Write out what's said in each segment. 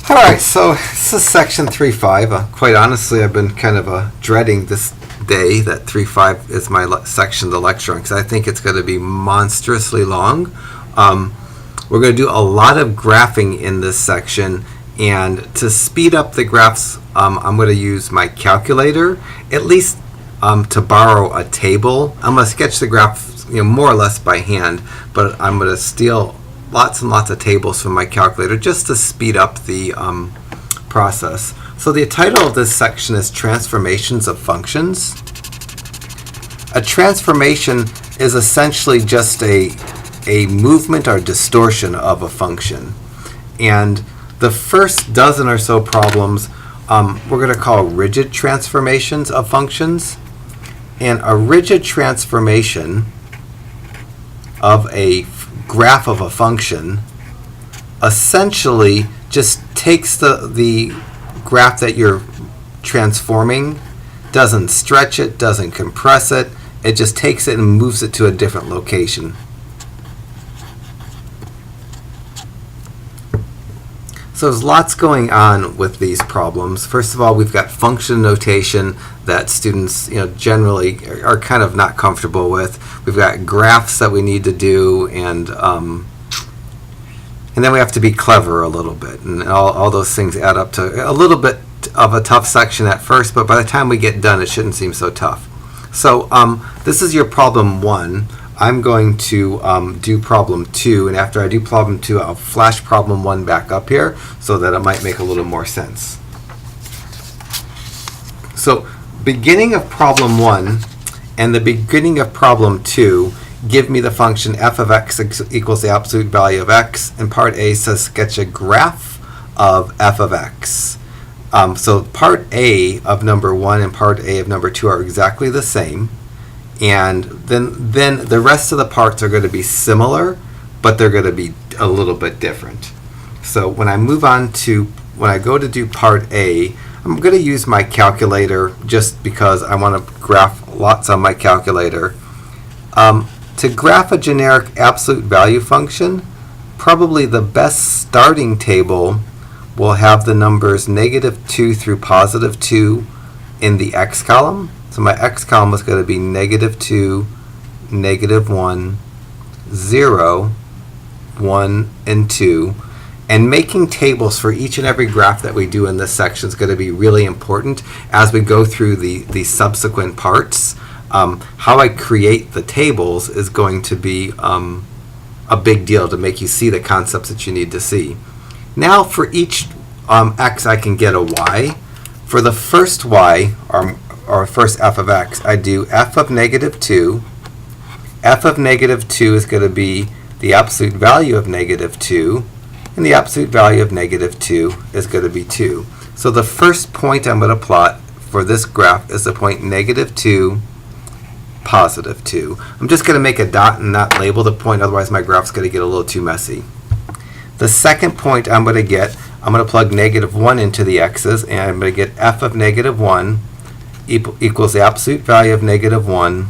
Alright, so this is section 3.5. Quite honestly, I've been kind of dreading this day that 3.5 is my section, the lecture, because I think it's going to be monstrously long. We're going to do a lot of graphing in this section, and to speed up the graphs, I'm going to use my calculator, at least to borrow a table. I'm going to sketch the graph more or less by hand, but I'm going to steal lots and lots of tables from my calculator just to speed up the process. So the title of this section is Transformations of Functions. A transformation is essentially just a movement or distortion of a function. And the first dozen or so problems we're going to call rigid transformations of functions. And a rigid transformation of a graph of a function essentially just takes the graph that you're transforming, doesn't stretch it, doesn't compress it, it just takes it and moves it to a different location. So there's lots going on with these problems. First of all, we've got function notation that students generally are kind of not comfortable with. We've got graphs that we need to do, and then we have to be clever a little bit, and all those things add up to a little bit of a tough section at first, but by the time we get done, it shouldn't seem so tough. So this is your problem 1. I'm going to do problem 2, and after I do problem 2, I'll flash problem 1 back up here so that it might make a little more sense. So beginning of problem 1 and the beginning of problem 2 give me the function f of x equals the absolute value of x, and part A says sketch a graph of f of x. So part A of number 1 and part A of number 2 are exactly the same. And then the rest of the parts are going to be similar, but they're going to be a little bit different. So when I go to do part A, I'm going to use my calculator just because I want to graph lots on my calculator. To graph a generic absolute value function, probably the best starting table will have the numbers -2 through +2 in the x column. So my x column is going to be -2, -1, 0, 1, and 2. And making tables for each and every graph that we do in this section is going to be really important as we go through the subsequent parts. How I create the tables is going to be a big deal to make you see the concepts that you need to see. Now for each x, I can get a y. For the first y, or first f of x, I do f of -2. F of -2 is going to be the absolute value of -2, and the absolute value of -2 is going to be 2. So the first point I'm going to plot for this graph is the point -2, +2. I'm just going to make a dot and not label the point, otherwise my graph's going to get a little too messy. The second point I'm going to plug -1 into the x's, and I'm going to get f of -1 equals the absolute value of -1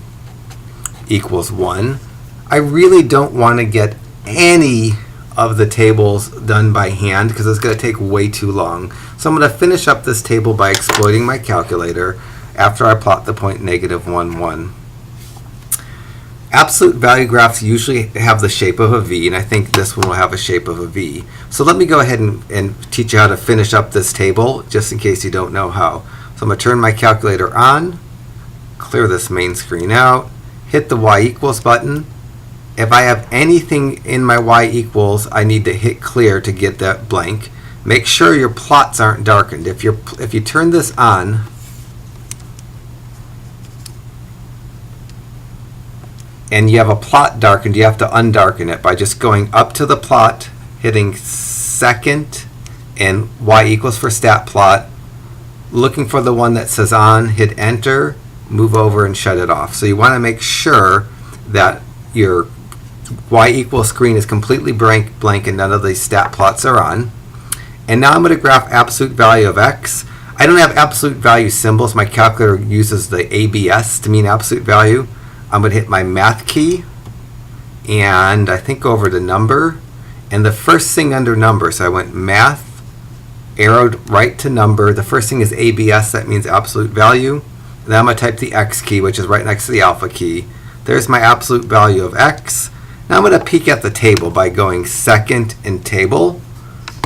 equals 1. I really don't want to get any of the tables done by hand because it's going to take way too long. So I'm going to finish up this table by exploiting my calculator after I plot the point -1, 1. Absolute value graphs usually have the shape of a V, and I think this one will have a shape of a V. So let me go ahead and teach you how to finish up this table, just in case you don't know how. So I'm going to turn my calculator on, clear this main screen out, hit the y equals button. If I have anything in my y equals, I need to hit clear to get that blank. Make sure your plots aren't darkened. If you turn this on, and you have a plot darkened, you have to undarken it by just going up to the plot, hitting second, and y equals for stat plot, looking for the one that says on, hit enter, move over and shut it off. So you want to make sure that your y equals screen is completely blank and none of these stat plots are on. And now I'm going to graph absolute value of x. I don't have absolute value symbols. My calculator uses the ABS to mean absolute value. I'm going to hit my math key, and I think go over to number, and the first thing under number, so I went math, arrowed right to number. The first thing is ABS, that means absolute value. Then I'm going to type the X key, which is right next to the alpha key. There's my absolute value of X. Now I'm going to peek at the table by going second in table.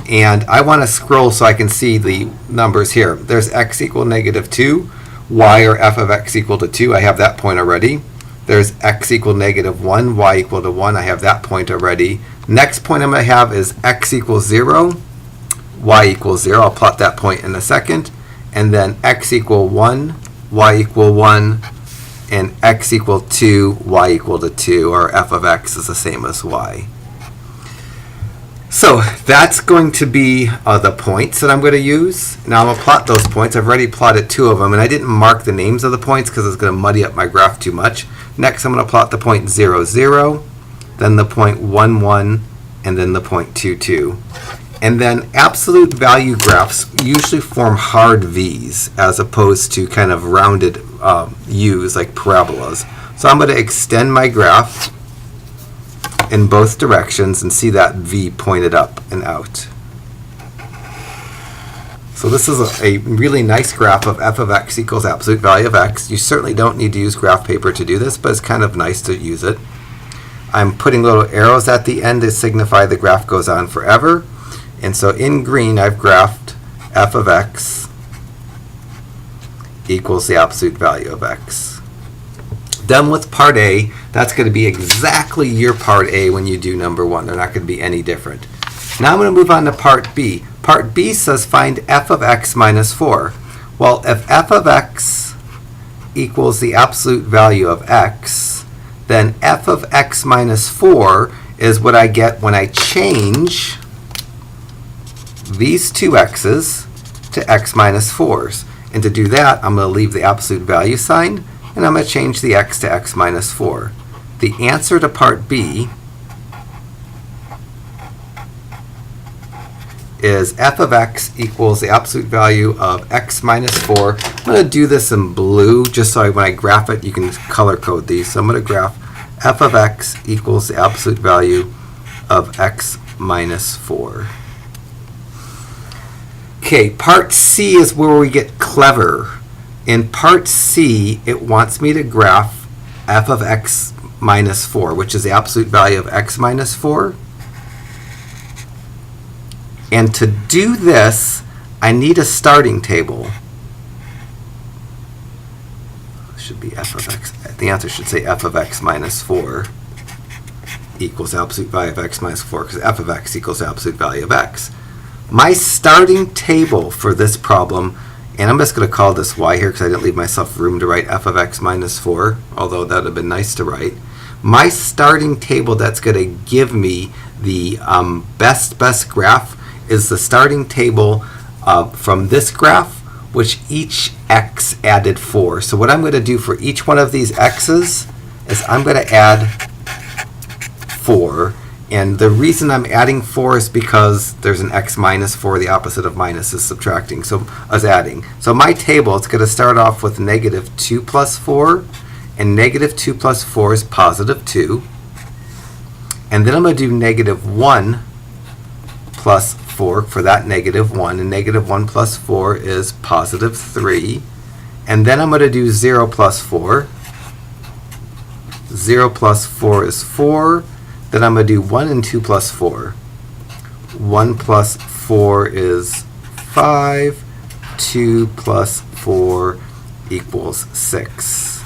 And I want to scroll so I can see the numbers here. There's X equal -2, Y or f of X equal to 2. I have that point already. There's X equal -1, Y equal to 1. I have that point already. Next point I'm going to have is X equals 0, Y equals 0. I'll plot that point in a second. And then X equal 1, Y equal 1, and X equal 2, Y equal to 2, or f of X is the same as Y. So that's going to be the points that I'm going to use. Now I'm going to plot those points. I've already plotted 2 of them, and I didn't mark the names of the points because it's going to muddy up my graph too much. Next I'm going to plot the point 0, 0, then the point 1, 1, and then the point 2, 2. And then absolute value graphs usually form hard V's as opposed to kind of rounded U's like parabolas. So I'm going to extend my graph in both directions and see that V pointed up and out. So this is a really nice graph of f of X equals absolute value of X. You certainly don't need to use graph paper to do this, but it's kind of nice to use it. I'm putting little arrows at the end to signify the graph goes on forever. And so in green I've graphed f of X equals the absolute value of X. Done with part A. That's going to be exactly your part A when you do number 1. They're not going to be any different. Now I'm going to move on to part B. Part B says find f of X minus 4. Well, if f of X equals the absolute value of X, then f of X minus 4 is what I get when I change these two X's to X minus 4's. And to do that, I'm going to leave the absolute value sign, and I'm going to change the X to X minus 4. The answer to part B is f of X equals the absolute value of X minus 4. I'm going to do this in blue just so when I graph it you can color code these. So I'm going to graph f of X equals the absolute value of X minus 4. Okay, part C is where we get clever. In part C, it wants me to graph f of X minus 4, which is the absolute value of X minus 4. And to do this, I need a starting table. It should be f of X. The answer should say f of X minus 4 equals the absolute value of X minus 4, because f of X equals the absolute value of X. My starting table for this problem, and I'm just going to call this Y here because I didn't leave myself room to write f of X minus 4, although that would have been nice to write. My starting table that's going to give me the best graph is the starting table from this graph, which each X added 4. So what I'm going to do for each one of these X's is I'm going to add 4. And the reason I'm adding 4 is because there's an X minus 4. The opposite of minus is subtracting, so as adding. So my table, it's going to start off with -2 plus 4, and -2 plus 4 is positive 2. And then I'm going to do -1 plus 4 for that -1, and -1 plus 4 is positive 3. And then I'm going to do 0 plus 4. 0 plus 4 is 4. Then I'm going to do 1 and 2 plus 4. 1 plus 4 is 5. 2 plus 4 equals 6.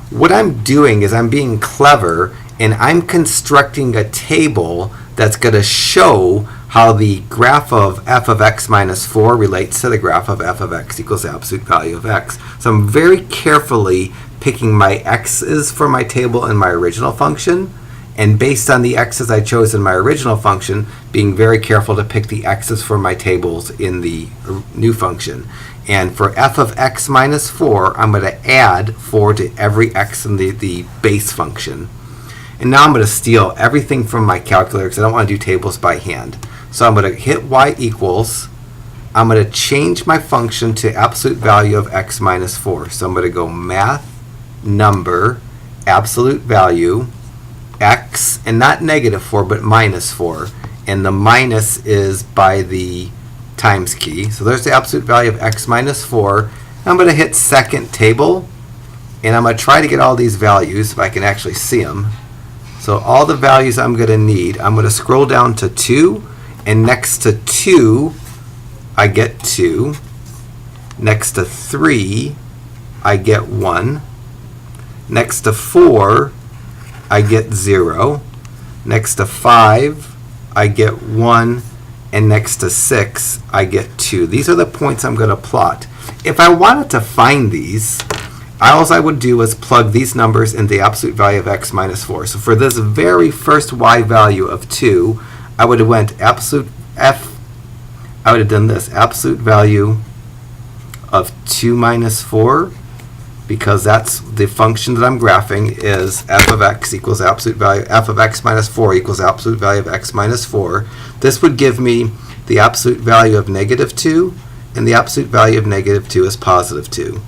What I'm doing is I'm being clever, and I'm constructing a table that's going to show how the graph of f of X minus 4 relates to the graph of f of X equals the absolute value of X. So I'm very carefully picking my X's for my table in my original function, and based on the X's I chose in my original function, being very careful to pick the X's for my tables in the new function. And for f of X minus 4, I'm going to add 4 to every X in the base function. And now I'm going to steal everything from my calculator because I don't want to do tables by hand. So I'm going to hit Y equals. I'm going to change my function to absolute value of X minus 4. So I'm going to go math, number, absolute value, X, and not -4, but -4. and the minus is by the times key. So there's the absolute value of x minus 4. I'm going to hit second table, and I'm going to try to get all these values if I can actually see them. So all the values I'm going to need, I'm going to scroll down to 2, and next to 2, I get 2. Next to 3, I get 1. Next to 4, I get 0. Next to 5, I get 1. And next to 6, I get 2. These are the points I'm going to plot. If I wanted to find these, all I would do is plug these numbers in the absolute value of x minus 4. So for this very first y value of 2, I would have went absolute f, I would have done this, absolute value of 2 minus 4, because that's the function that I'm graphing is f of x equals absolute value, f of x minus 4 equals absolute value of x minus 4. This would give me the absolute value of negative 2, and the absolute value of negative 2 is positive 2.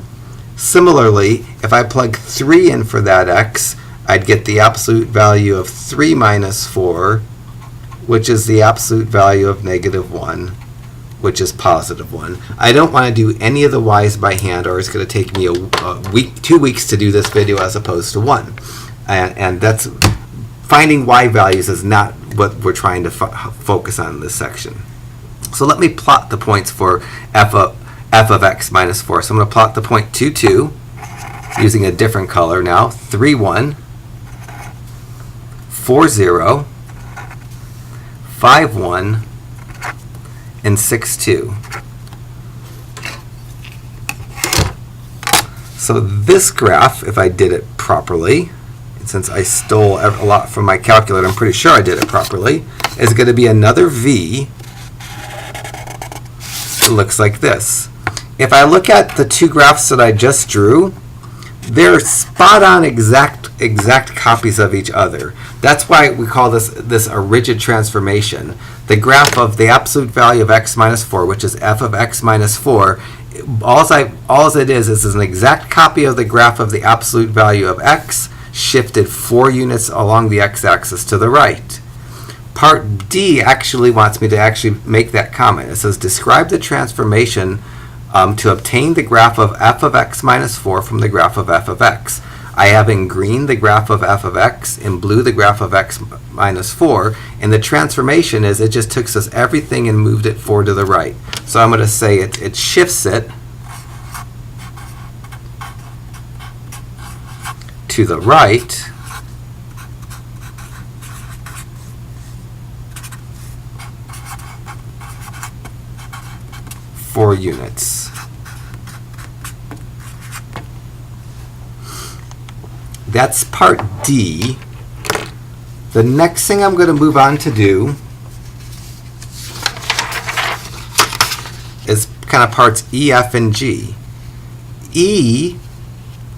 Similarly, if I plug 3 in for that x, I'd get the absolute value of 3 minus 4, which is the absolute value of negative 1, which is positive 1. I don't want to do any of the y's by hand, or it's going to take me a week, 2 weeks to do this video as opposed to 1. And that's finding y values is not what we're trying to focus on in this section. So let me plot the points for f of x minus 4. So I'm going to plot the point 2, 2, using a different color now. 3, 1, 4, 0, 5, 1, and 6, 2. So this graph, if I did it properly, and since I stole a lot from my calculator, I'm pretty sure I did it properly, is going to be another V. It looks like this. If I look at the two graphs that I just drew, they're spot on exact copies of each other. That's why we call this a rigid transformation. The graph of the absolute value of x minus 4, which is f of x minus 4, all it is an exact copy of the graph of the absolute value of x, shifted 4 units along the x-axis to the right. Part D actually wants me to actually make that comment. It says, describe the transformation to obtain the graph of f of x minus 4 from the graph of f of x. I have in green the graph of f of x, in blue the graph of x minus 4, and the transformation is it just took us everything and moved it 4 to the right. So I'm going to say it shifts it to the right four units. That's part D. The next thing I'm going to move on to do is kind of parts E, F, and G. E,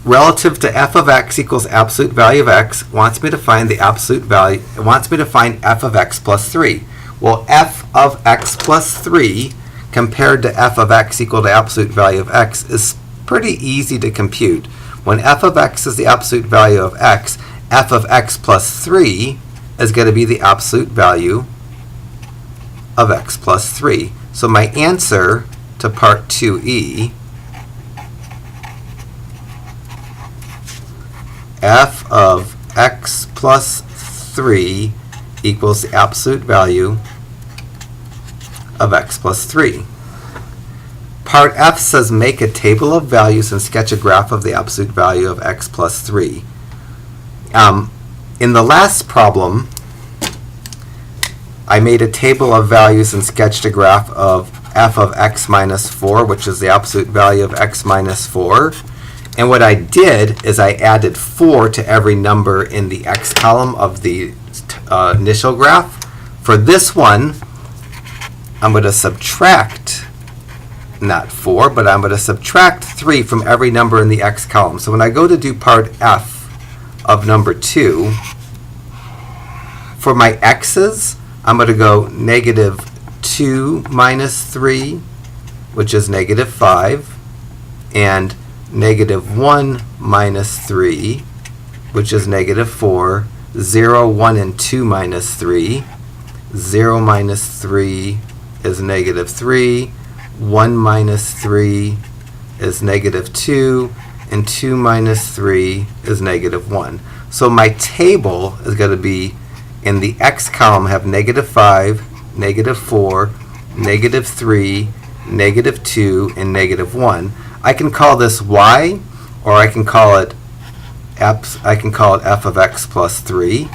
relative to f of x equals absolute value of x, wants me to find the absolute value, it wants me to find f of x plus 3. Well, f of x plus 3 compared to f of x equal to absolute value of x is pretty easy to compute. When f of x is the absolute value of x, f of x plus 3 is going to be the absolute value of x plus 3. So my answer to part 2E, f of x plus 3 equals the absolute value of x plus 3. Part F says make a table of values and sketch a graph of the absolute value of x plus 3. In the last problem, I made a table of values and sketched a graph of f of x minus 4, which is the absolute value of x minus 4. And what I did is I added 4 to every number in the x column of the initial graph. For this one, I'm going to subtract not 4, but I'm going to subtract 3 from every number in the x column. So when I go to do part F of number 2, for my x's, I'm going to go negative 2 minus 3, which is negative 5, and negative 1 minus 3, which is negative 4, 0, 1, and 2 minus 3, 0 minus 3 is negative 3, 1 minus 3 is negative 2, and 2 minus 3 is negative 1. So my table is going to be, in the x column, have negative 5, negative 4, negative 3, negative 2, and negative 1. I can call this y, or I can call it f of x plus 3,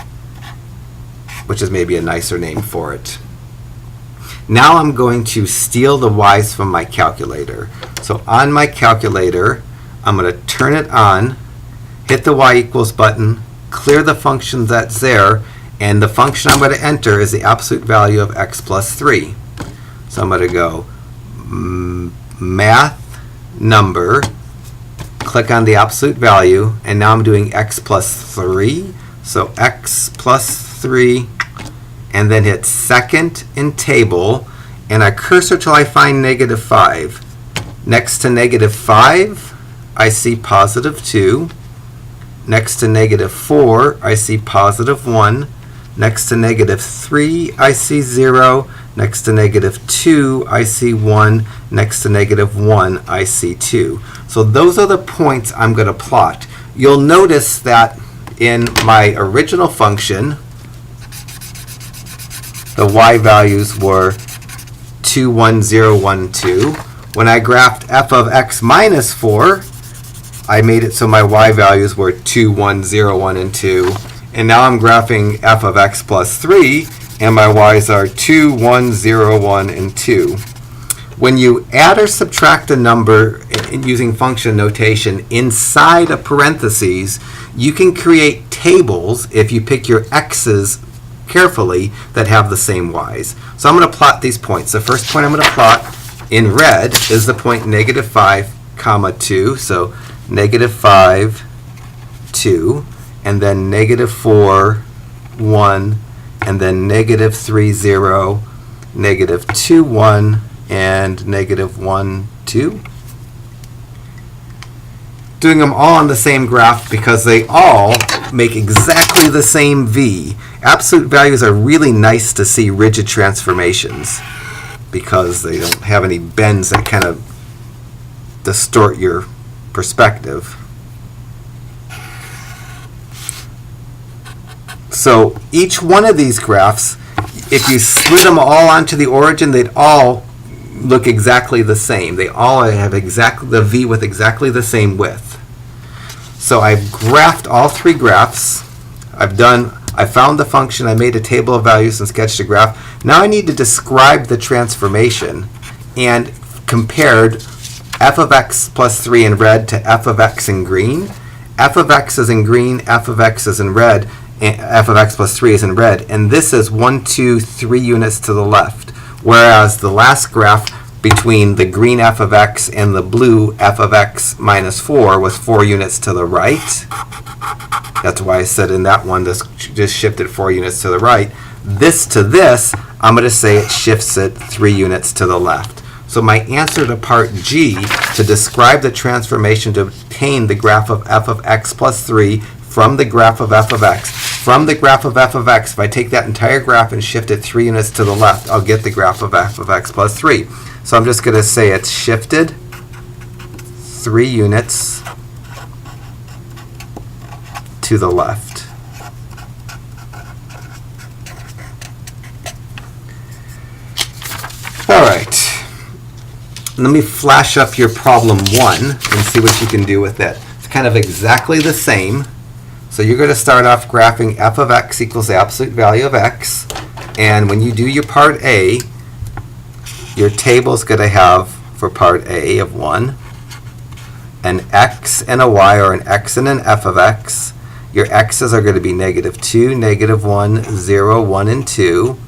which is maybe a nicer name for it. Now I'm going to steal the y's from my calculator. So on my calculator, I'm going to turn it on, hit the y equals button, clear the function that's there, and the function I'm going to enter is the absolute value of x plus 3. So I'm going to go math number, click on the absolute value, and now I'm doing x plus 3. So x plus 3, and then hit second in table, and I cursor till I find negative 5. Next to negative 5, I see positive 2. Next to negative 4, I see positive 1. Next to negative 3, I see 0. Next to negative 2, I see 1. Next to negative 1, I see 2. So those are the points I'm going to plot. You'll notice that in my original function, the y values were 2, 1, 0, 1, 2. When I graphed f of x minus 4, I made it so my y values were 2, 1, 0, 1, and 2. And now I'm graphing f of x plus 3, and my y's are 2, 1, 0, 1, and 2. When you add or subtract a number using function notation inside a parentheses, you can create tables if you pick your x's carefully that have the same y's. So I'm going to plot these points. The first point I'm going to plot in red is the point negative 5, comma 2. So negative 5, 2, and then negative 4, 1, and then negative 3, 0, negative 2, 1, and negative 1, 2. Doing them all on the same graph because they all make exactly the same v. Absolute values are really nice to see rigid transformations because they don't have any bends that kind of distort your perspective. So each one of these graphs, if you slid them all onto the origin, they'd all look exactly the same. They all have exactly the v with exactly the same width. So I've graphed all three graphs. I found the function, I made a table of values and sketched a graph. Now I need to describe the transformation and compared f of x plus 3 in red to f of x in green. F of x is in green, f of x is in red, and f of x plus 3 is in red. And this is 1, 2, 3 units to the left. Whereas the last graph between the green f of x and the blue f of x minus 4 was 4 units to the right. That's why I said in that one this just shifted 4 units to the right. This to this, I'm going to say it shifts it 3 units to the left. So my answer to part G, to describe the transformation to obtain the graph of f of x plus 3 from the graph of f of x. From the graph of f of x, if I take that entire graph and shift it 3 units to the left, I'll get the graph of f of x plus 3. So I'm just going to say it's shifted 3 units to the left. All right. Let me flash up your problem 1 and see what you can do with it. It's kind of exactly the same. So you're going to start off graphing f of x equals the absolute value of x. And when you do your part A, your table is going to have, for part A of 1, an x and a y, or an x and an f of x. Your x's are going to be negative 2, negative 1, 0, 1, and 2.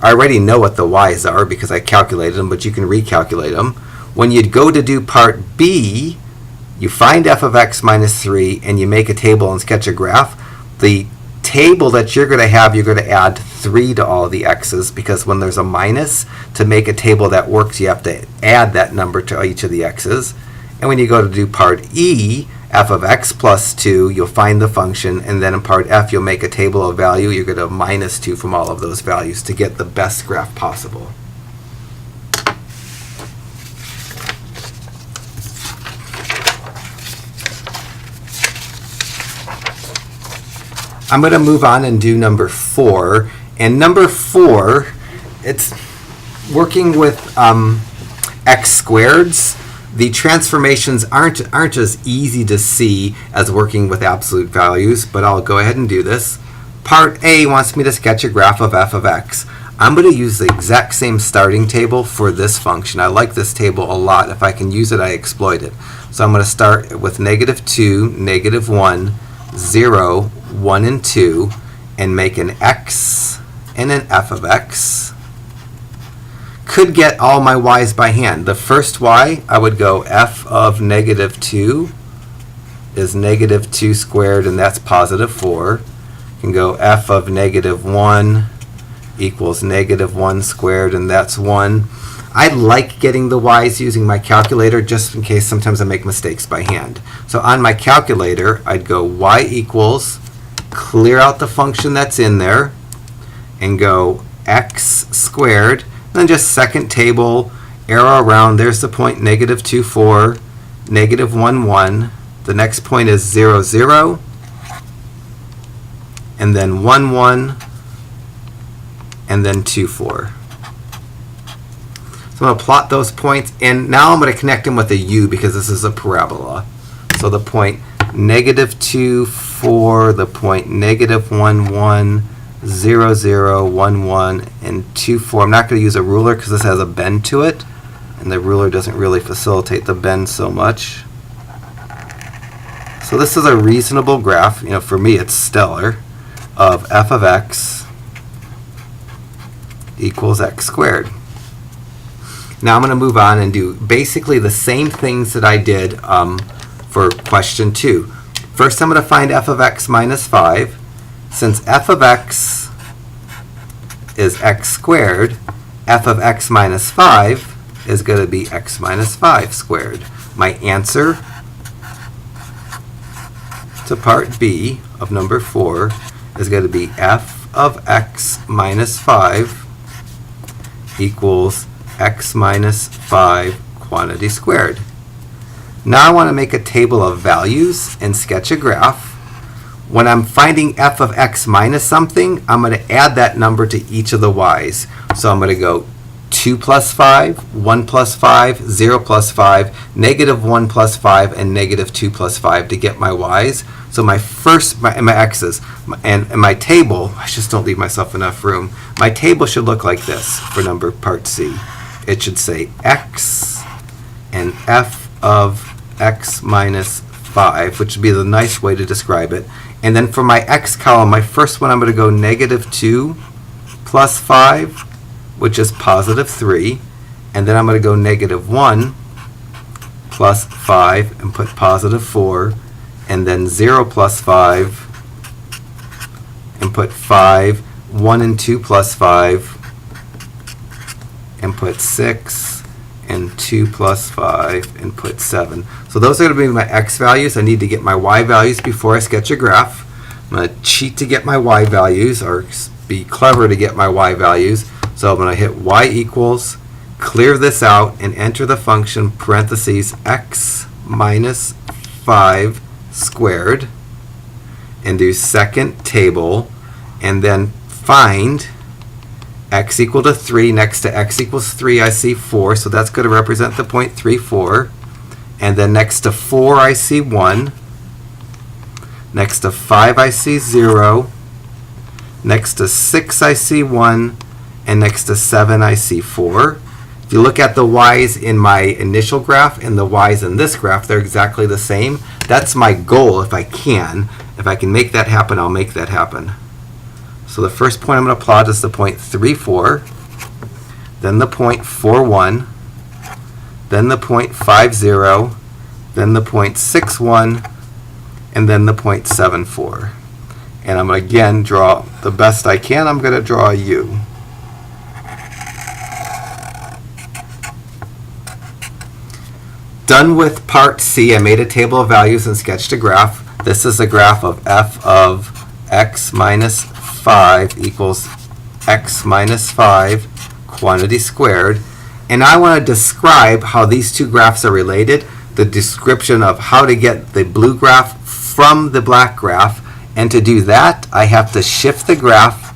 I already know what the y's are because I calculated them, but you can recalculate them. When you go to do part B, you find f of x minus 3, and you make a table and sketch a graph. The table that you're going to have, you're going to add 3 to all of the x's, because when there's a minus, to make a table that works, you have to add that number to each of the x's. And when you go to do part E, f of x plus 2, you'll find the function, and then in part f, you'll make a table of value. You're going to minus 2 from all of those values to get the best graph possible. I'm going to move on and do number 4. And number 4, it's working with x squareds. The transformations aren't as easy to see as working with absolute values, but I'll go ahead and do this. Part A wants me to sketch a graph of f of x. I'm going to use the exact same starting table for this function. I like this table a lot. If I can use it, I exploit it. So I'm going to start with -2, -1, 0, 1, and 2, and make an x and an f of x. Could get all my y's by hand. The first y, I would go f of -2 is -2 squared, and that's positive 4. Can go f of -1 equals -1 squared, and that's 1. I like getting the y's using my calculator just in case sometimes I make mistakes by hand. So on my calculator, I'd go y equals, clear out the function that's in there, and go x squared. Then just second table, arrow around. There's the point -2, 4, -1, 1. The next point is 0, 0, and then 1, 1, and then 2, 4. So I'm going to plot those points, and now I'm going to connect them with a u because this is a parabola. So the point -2, 4, the point -1, 1, 0, 0, 1, 1, and 2, 4. I'm not going to use a ruler because this has a bend to it, and the ruler doesn't really facilitate the bend so much. So this is a reasonable graph. For me, it's stellar, of f of x equals x squared. Now I'm going to move on and do basically the same things that I did for question 2. First, I'm going to find f of x minus 5. Since f of x is x squared, f of x minus 5 is going to be x minus 5 squared. My answer to part B of number 4 is going to be f of x minus 5 equals x minus 5 quantity squared. Now I want to make a table of values and sketch a graph. When I'm finding f of x minus something, I'm going to add that number to each of the y's. So I'm going to go 2 plus 5, 1 plus 5, 0 plus 5, -1 plus 5, and -2 plus 5 to get my y's. So my x's, and my table, I just don't leave myself enough room. My table should look like this for number part C. It should say x and f of x minus 5, which would be the nice way to describe it. And then for my x column, my first one, I'm going to go -2 plus 5, which is positive 3. And then I'm going to go -1 plus 5 and put positive 4. And then 0 plus 5 and put 5. 1 and 2 plus 5 and put 6. And 2 plus 5 and put 7. So those are going to be my x values. I need to get my y values before I sketch a graph. I'm going to cheat to get my y values, or be clever to get my y values. So I'm going to hit y equals, clear this out, and enter the function parentheses x minus 5 squared, and do second table, and then find x equal to 3. Next to x equals 3, I see 4, so that's going to represent the point 3, 4. And then next to 4, I see 1. Next to 5, I see 0. Next to 6, I see 1. And next to 7, I see 4. If you look at the y's in my initial graph and the y's in this graph, they're exactly the same. That's my goal if I can. If I can make that happen, I'll make that happen. So the first point I'm going to plot is the point 3, 4, then the point 4, 1, then the point 5, 0, then the point 6, 1, and then the point 7, 4. And I'm going to again draw the best I can. I'm going to draw a U. Done with part C. I made a table of values and sketched a graph. This is a graph of f of x minus 5 equals x minus 5 quantity squared. And I want to describe how these two graphs are related, the description of how to get the blue graph from the black graph. And to do that, I have to shift the graph.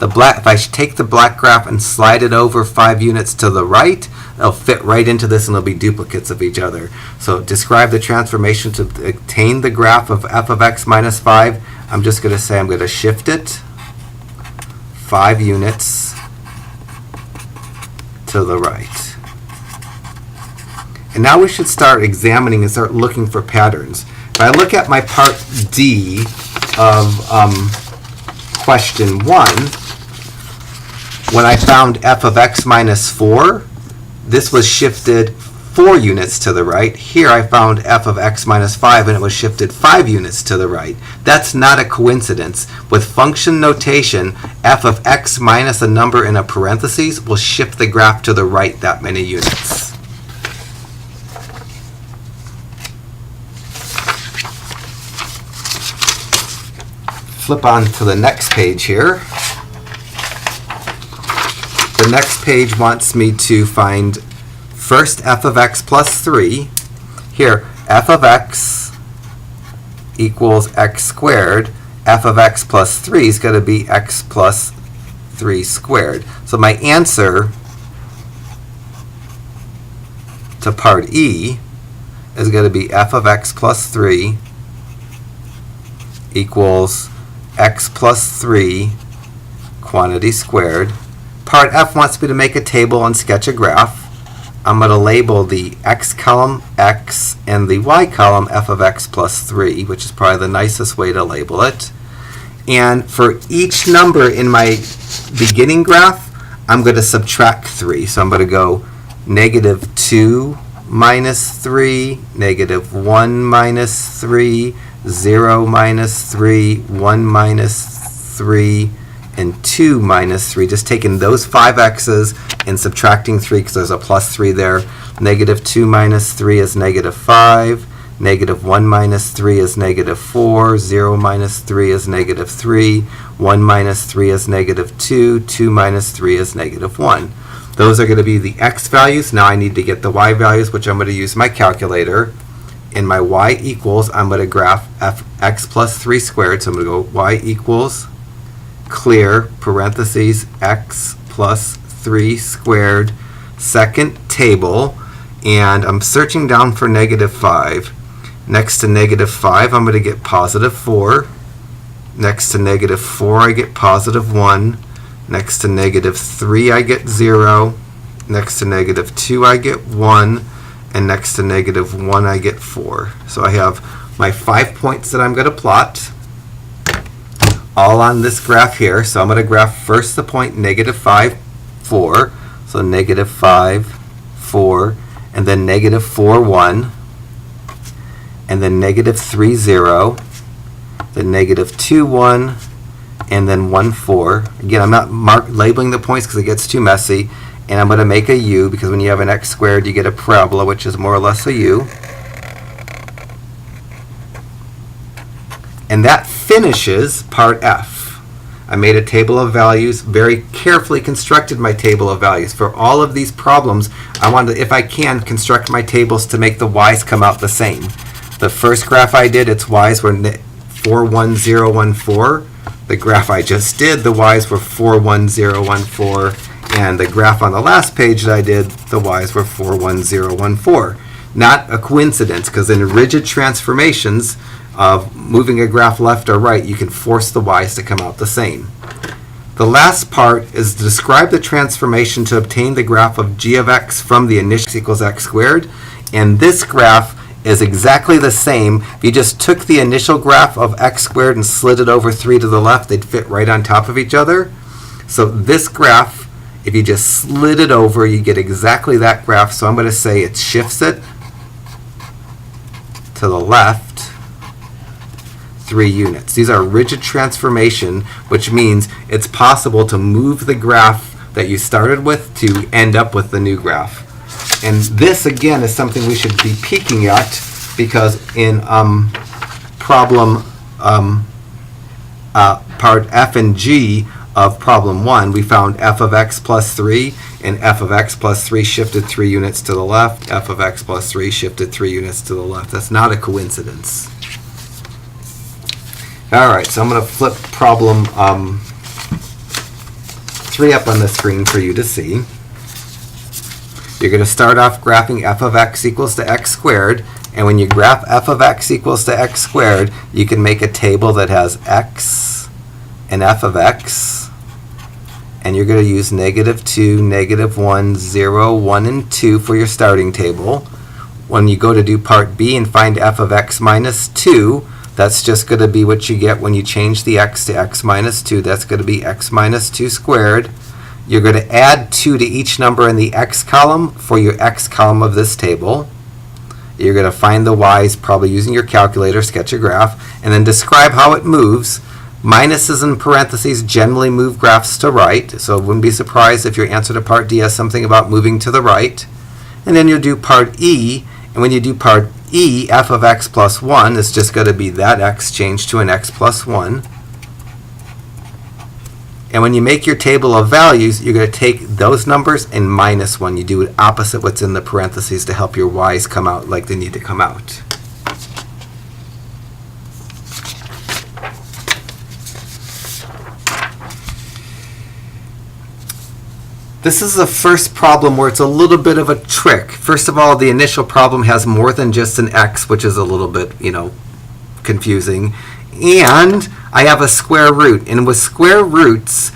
If I take the black graph and slide it over 5 units to the right, it'll fit right into this and they'll be duplicates of each other. So describe the transformation to obtain the graph of f of x minus 5. I'm just going to say I'm going to shift it 5 units to the right. And now we should start examining and start looking for patterns. If I look at my part D of question 1, when I found f of x minus 4, this was shifted 4 units to the right. Here I found f of x minus 5 and it was shifted 5 units to the right. That's not a coincidence. With function notation, f of x minus a number in a parentheses will shift the graph to the right that many units. Flip on to the next page here. The next page wants me to find first f of x plus 3. Here, f of x equals x squared. F of x plus 3 is going to be x plus 3 squared. So my answer to part E is going to be f of x plus 3 equals x plus 3 quantity squared. Part F wants me to make a table and sketch a graph. I'm going to label the x column x and the y column f of x plus 3, which is probably the nicest way to label it. And for each number in my beginning graph, I'm going to subtract 3. So I'm going to go negative 2 minus 3, negative 1 minus 3, 0 minus 3, 1 minus 3, and 2 minus 3, just taking those 5 x's and subtracting 3 because there's a plus 3 there. Negative 2 minus 3 is negative 5. Negative 1 minus 3 is negative 4. 0 minus 3 is negative 3. 1 minus 3 is negative 2. 2 minus 3 is negative 1. Those are going to be the x values. Now I need to get the y values, which I'm going to use my calculator. In my y equals, I'm going to graph x plus 3 squared. So I'm going to go y equals clear parentheses x plus 3 squared second table, and I'm searching down for negative 5. Next to negative 5 I'm going to get positive 4. Next to negative 4 I get positive 1. Next to negative 3 I get 0. Next to negative 2 I get 1. And next to negative 1 I get 4. So I have my 5 points that I'm going to plot all on this graph here. So I'm going to graph first the point negative 5, 4. So negative 5, 4, and then negative 4, 1, and then negative 3, 0, then negative 2, 1, and then 1, 4. Again, I'm not labeling the points because it gets too messy. And I'm going to make a u because when you have an x squared, you get a parabola, which is more or less a u. And that finishes part F. I made a table of values, very carefully constructed my table of values. For all of these problems, I wanted to, if I can, construct my tables to make the y's come out the same. The first graph I did, its y's were 4, 1, 0, 1, 4. The graph I just did, the y's were 4, 1, 0, 1, 4. And the graph on the last page that I did, the y's were 4, 1, 0, 1, 4. Not a coincidence, because in rigid transformations of moving a graph left or right, you can force the y's to come out the same. The last part is to describe the transformation to obtain the graph of g of x from the initial equals x squared. And this graph is exactly the same. If you just took the initial graph of x squared and slid it over 3 to the left, they'd fit right on top of each other. So this graph, if you just slid it over, you get exactly that graph. So I'm going to say it shifts it to the left 3 units. These are rigid transformation, which means it's possible to move the graph that you started with to end up with the new graph. And this, again, is something we should be peeking at, because in problem part F and G of problem 1, we found f of x plus 3, and f of x plus 3 shifted 3 units to the left. F of x plus 3 shifted 3 units to the left. That's not a coincidence. All right, so I'm going to flip problem 3 up on the screen for you to see. You're going to start off graphing f of x equals to x squared, and when you graph f of x equals to x squared, you can make a table that has x and f of x, and you're going to use -2, -1, 0, 1, and 2 for your starting table. When you go to do part B and find f of x minus 2, that's just going to be what you get when you change the x to x minus 2. That's going to be x minus 2 squared. You're going to add 2 to each number in the x column for your x column of this table. You're going to find the y's, probably using your calculator, sketch a graph, and then describe how it moves. Minuses and parentheses generally move graphs to right, so wouldn't be surprised if your answer to part D has something about moving to the right. And then you'll do part E, and when you do part E, f of x plus 1 is just going to be that x changed to an x plus 1. And when you make your table of values, you're going to take those numbers and minus 1. You do it opposite what's in the parentheses to help your y's come out like they need to come out. This is the first problem where it's a little bit of a trick. First of all, the initial problem has more than just an x, which is a little bit, confusing. And I have a square root. And with square roots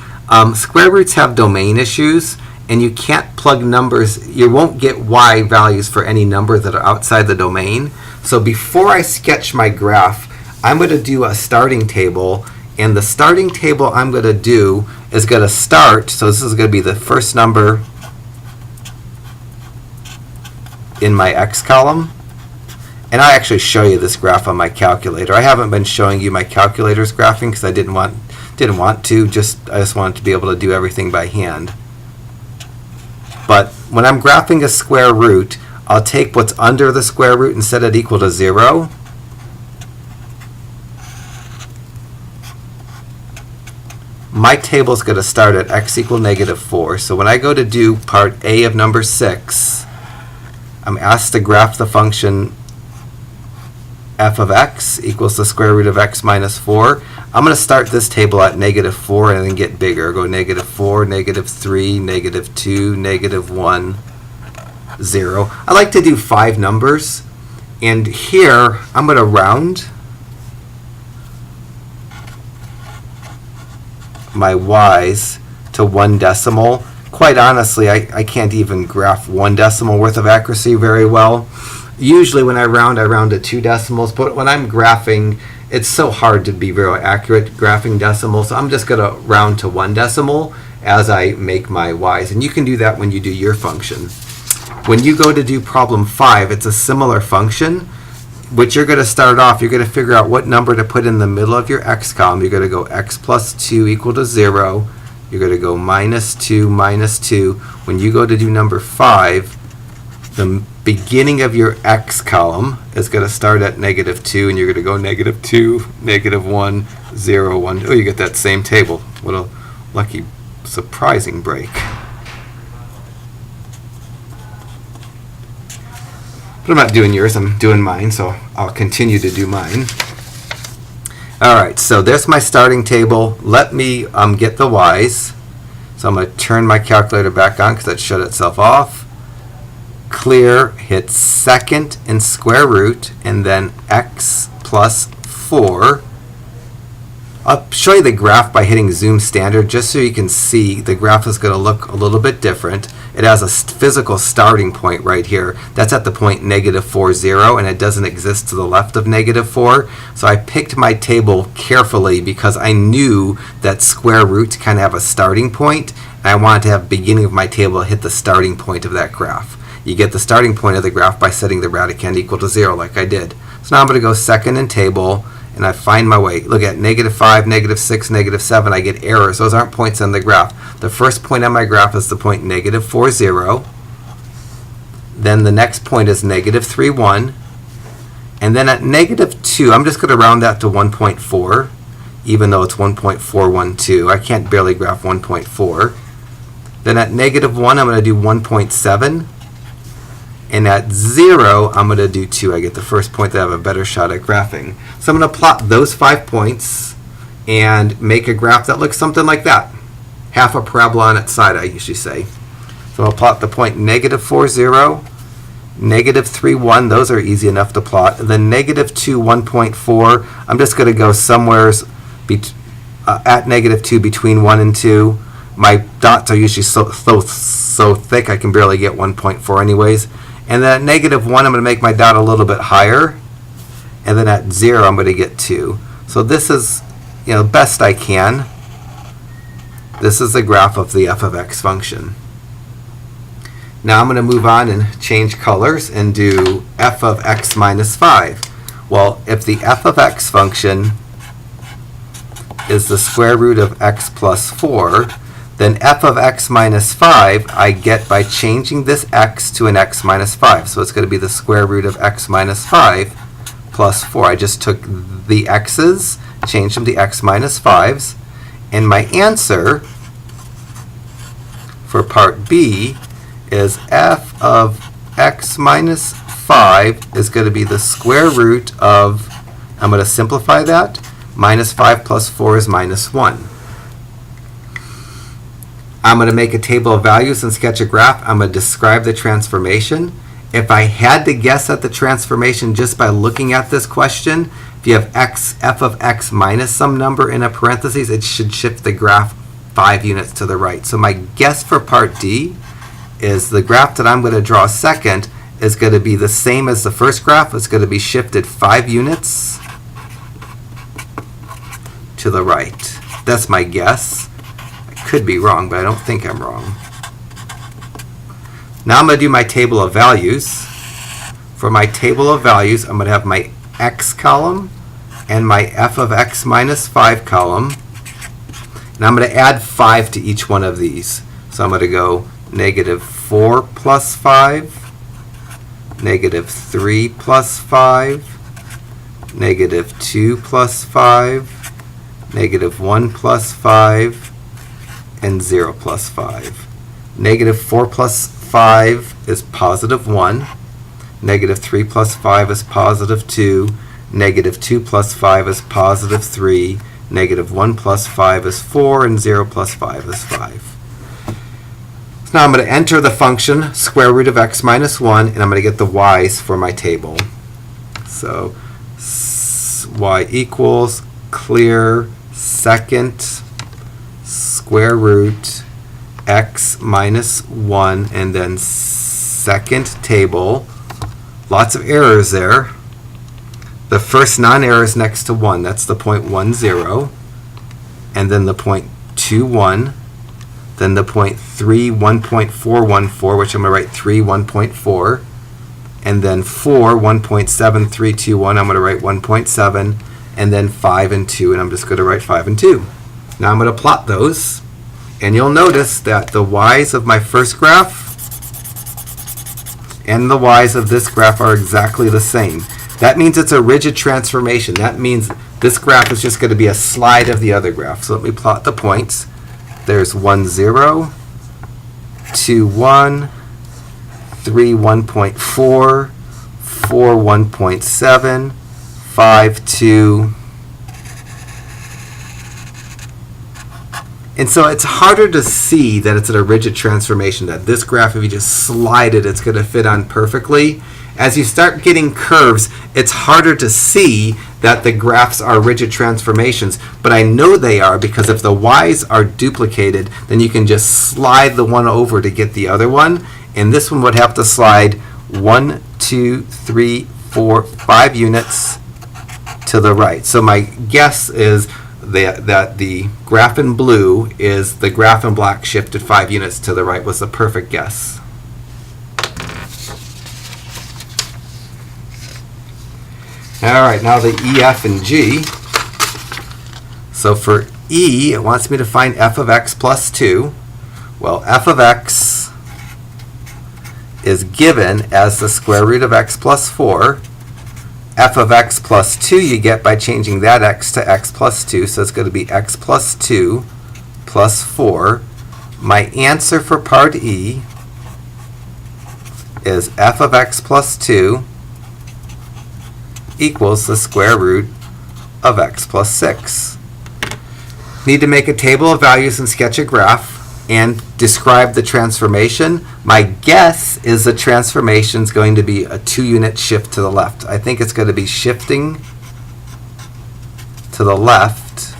have domain issues, and you can't plug numbers. You won't get y values for any number that are outside the domain. So before I sketch my graph, I'm going to do a starting table. And the starting table I'm going to do is going to start, so this is going to be the first number in my x column. And I'll actually show you this graph on my calculator. I haven't been showing you my calculator's graphing because I didn't want to. I just wanted to be able to do everything by hand. But when I'm graphing a square root, I'll take what's under the square root and set it equal to 0. My table is going to start at x equal -4. So when I go to do part A of number 6, I'm asked to graph the function f of x equals the square root of x minus 4. I'm going to start this table at -4 and then get bigger. Go -4, -3, -2, -1, 0. I like to do 5 numbers. And here, I'm going to round my y's to 1 decimal. Quite honestly, I can't even graph 1 decimal worth of accuracy very well. Usually when I round to 2 decimals, but when I'm graphing, it's so hard to be very accurate graphing decimals, so I'm just going to round to 1 decimal as I make my y's. And you can do that when you do your function. When you go to do problem 5, it's a similar function. What you're going to start off, you're going to figure out what number to put in the middle of your x column. You're going to go x plus 2 equal to 0. You're going to go -2, -2. When you go to do number 5, the beginning of your x column is going to start at -2, and you're going to go -2, -1, 0, 1. Oh, you get that same table. What a lucky, surprising break. But I'm not doing yours, I'm doing mine, so I'll continue to do mine. Alright, so there's my starting table. Let me get the y's. So I'm going to turn my calculator back on because that shut itself off. Clear, hit second and square root, and then x plus 4. I'll show you the graph by hitting zoom standard just so you can see the graph is going to look a little bit different. It has a physical starting point right here. That's at the point -4, 0, and it doesn't exist to the left of -4. So I picked my table carefully because I knew that square roots kind of have a starting point, and I wanted to have the beginning of my table hit the starting point of that graph. You get the starting point of the graph by setting the radicand equal to 0 like I did. So now I'm going to go second in table, and I find my way. Look at -5, -6, -7. I get errors. Those aren't points on the graph. The first point on my graph is the point -4, 0. Then the next point is negative 3, 1. And then at negative 2, I'm just going to round that to 1.4, even though it's 1.412. I can't barely graph 1.4. Then at negative 1, I'm going to do 1.7. And at 0, I'm going to do 2. I get the first point that I have a better shot at graphing. So I'm going to plot those 5 points and make a graph that looks something like that. Half a parabola on its side, I usually say. So I'll plot the point negative 4, 0, negative 3, 1. Those are easy enough to plot. And then negative 2, 1.4. I'm just going to go somewhere at negative 2 between 1 and 2. My dots are usually so thick I can barely get 1.4 anyways. And then at negative 1, I'm going to make my dot a little bit higher. And then at 0, I'm going to get 2. So this is, best I can. This is the graph of the f of x function. Now I'm going to move on and change colors and do f of x minus 5. Well, if the f of x function is the square root of x plus 4, then f of x minus 5 I get by changing this x to an x minus 5. So it's going to be the square root of x minus 5 plus 4. I just took the x's, changed them to x minus 5s, and my answer for part B is f of x minus 5 is going to be the square root of, I'm going to simplify that, minus 5 plus 4 is minus 1. I'm going to make a table of values and sketch a graph. I'm going to describe the transformation. If I had to guess at the transformation just by looking at this question, if you have f of x minus some number in a parentheses, it should shift the graph 5 units to the right. So my guess for part D is the graph that I'm going to draw second is going to be the same as the first graph. It's going to be shifted 5 units to the right. That's my guess. Could be wrong, but I don't think I'm wrong. Now I'm going to do my table of values. For my table of values, I'm going to have my x column and my f of x minus 5 column. And I'm going to add 5 to each one of these. So I'm going to go negative 4 plus 5, negative 3 plus 5, negative 2 plus 5, negative 1 plus 5, and 0 plus 5. Negative 4 plus 5 is positive 1. Negative 3 plus 5 is positive 2. Negative 2 plus 5 is positive 3. Negative 1 plus 5 is 4. And 0 plus 5 is 5. So now I'm going to enter the function square root of x minus 1, and I'm going to get the y's for my table. So y equals clear second square root x minus 1, and then second table. Lots of errors there. The first non-error is next to 1. That's the point 1, 0. And then the point 2, 1. Then the point 3, 1.414, which I'm going to write 3, 1.4. And then 4, 1.7321, I'm going to write 1.7. And then 5 and 2, and I'm just going to write 5 and 2. Now I'm going to plot those, and you'll notice that the y's of my first graph and the y's of this graph are exactly the same. That means it's a rigid transformation. That means this graph is just going to be a slide of the other graph. So let me plot the points. There's 1, 0, 2, 1, 3, 1.4, 4, 1.7, 5, 2. And so it's harder to see that it's a rigid transformation, that this graph, if you just slide it, it's going to fit on perfectly. As you start getting curves, it's harder to see that the graphs are rigid transformations. But I know they are, because if the y's are duplicated, then you can just slide the one over to get the other one. And this one would have to slide 1, 2, 3, 4, 5 units to the right. So my guess is that the graph in blue is the graph in black shifted 5 units to the right was the perfect guess. All right, now the E, F, and G. So for E, it wants me to find f of x plus 2. Well, f of x is given as the square root of x plus 4. F of x plus 2 you get by changing that x to x plus 2, so it's going to be x plus 2 plus 4. My answer for part E is f of x plus 2 equals the square root of x plus 6. Need to make a table of values and sketch a graph and describe the transformation. My guess is the transformation is going to be a 2-unit shift to the left. I think it's going to be shifting to the left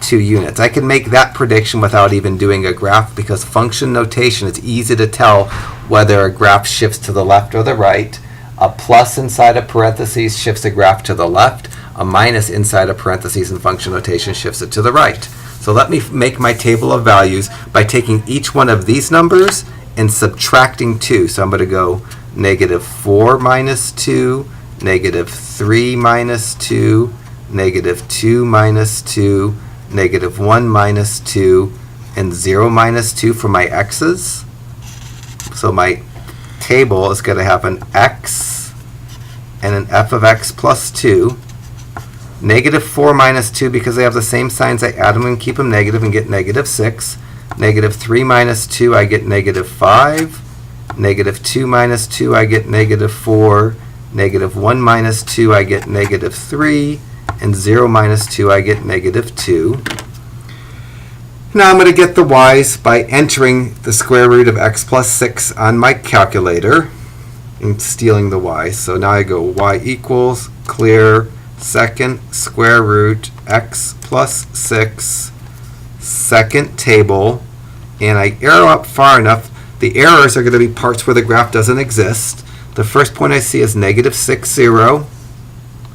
2 units. I can make that prediction without even doing a graph because function notation, it's easy to tell whether a graph shifts to the left or the right. A plus inside of parentheses shifts a graph to the left. A minus inside of parentheses in function notation shifts it to the right. So let me make my table of values by taking each one of these numbers and subtracting 2. So I'm going to go negative 4 minus 2, negative 3 minus 2, negative 2 minus 2, negative 1 minus 2, and 0 minus 2 for my x's. So my table is going to have an x and an f of x plus 2. Negative 4 minus 2, because they have the same signs, I add them and keep them negative and get negative 6. Negative 3 minus 2, I get negative 5. Negative 2 minus 2, I get negative 4. Negative 1 minus 2, I get negative 3. And 0 minus 2, I get negative 2. Now I'm going to get the y's by entering the square root of x plus 6 on my calculator and stealing the y's. So now I go y equals, clear, second square root x plus 6, second table, and I arrow up far enough. The errors are going to be parts where the graph doesn't exist. The first point I see is negative 6, 0,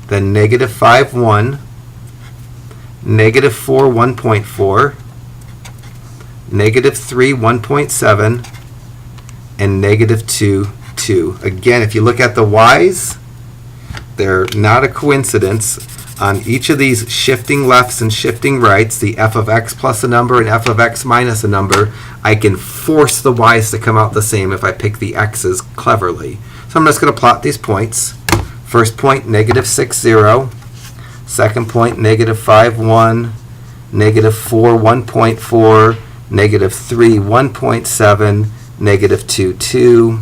then negative 5, 1, negative 4, 1.4, negative 3, 1.7, and negative 2, 2. Again, if you look at the y's, they're not a coincidence. On each of these shifting lefts and shifting rights, the f of x plus a number and f of x minus a number, I can force the y's to come out the same if I pick the x's cleverly. So I'm just going to plot these points. First point, negative 6, 0. Second point, negative 5, 1. Negative 4, 1.4. Negative 3, 1.7. Negative 2, 2.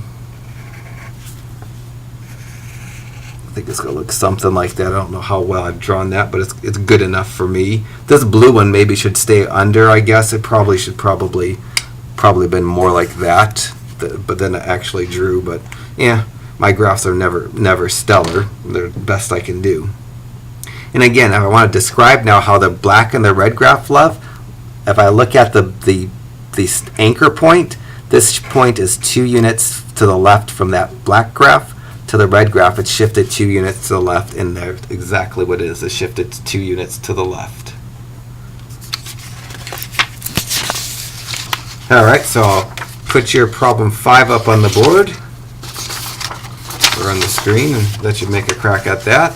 I think it's going to look something like that. I don't know how well I've drawn that, but it's good enough for me. This blue one maybe should stay under, I guess. It probably should probably been more like that, but then I actually drew. But yeah, my graphs are never stellar. They're the best I can do. And again, if I want to describe now how the black and the red graph love, if I look at the anchor point, this point is 2 units to the left from that black graph. To the red graph, it's shifted 2 units to the left, and there exactly what it is. It's shifted 2 units to the left. All right, so I'll put your problem 5 up on the board or on the screen and let you make a crack at that.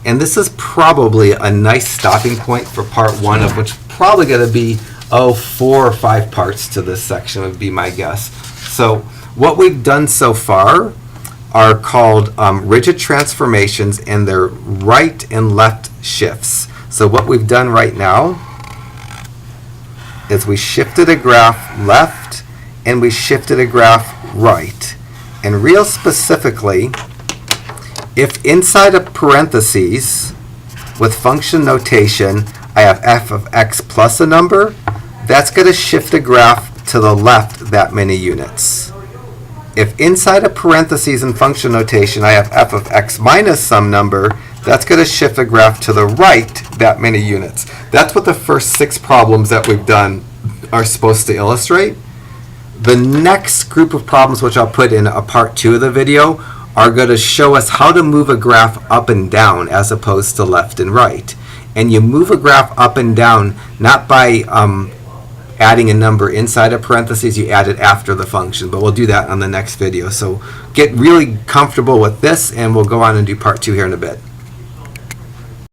And this is probably a nice stopping point for part 1, of which probably going to be 4 or 5 parts to this section would be my guess. So what we've done so far are called rigid transformations, and they're right and left shifts. So what we've done right now is we shifted a graph left and we shifted a graph right. And real specifically, if inside of parentheses with function notation I have f of x plus a number, that's going to shift a graph to the left that many units. If inside of parentheses in function notation I have f of x minus some number, that's going to shift a graph to the right that many units. That's what the first 6 problems that we've done are supposed to illustrate. The next group of problems, which I'll put in a part 2 of the video, are going to show us how to move a graph up and down as opposed to left and right. And you move a graph up and down not by adding a number inside of parentheses, you add it after the function, but we'll do that on the next video. So get really comfortable with this, and we'll go on and do part 2 here in a bit.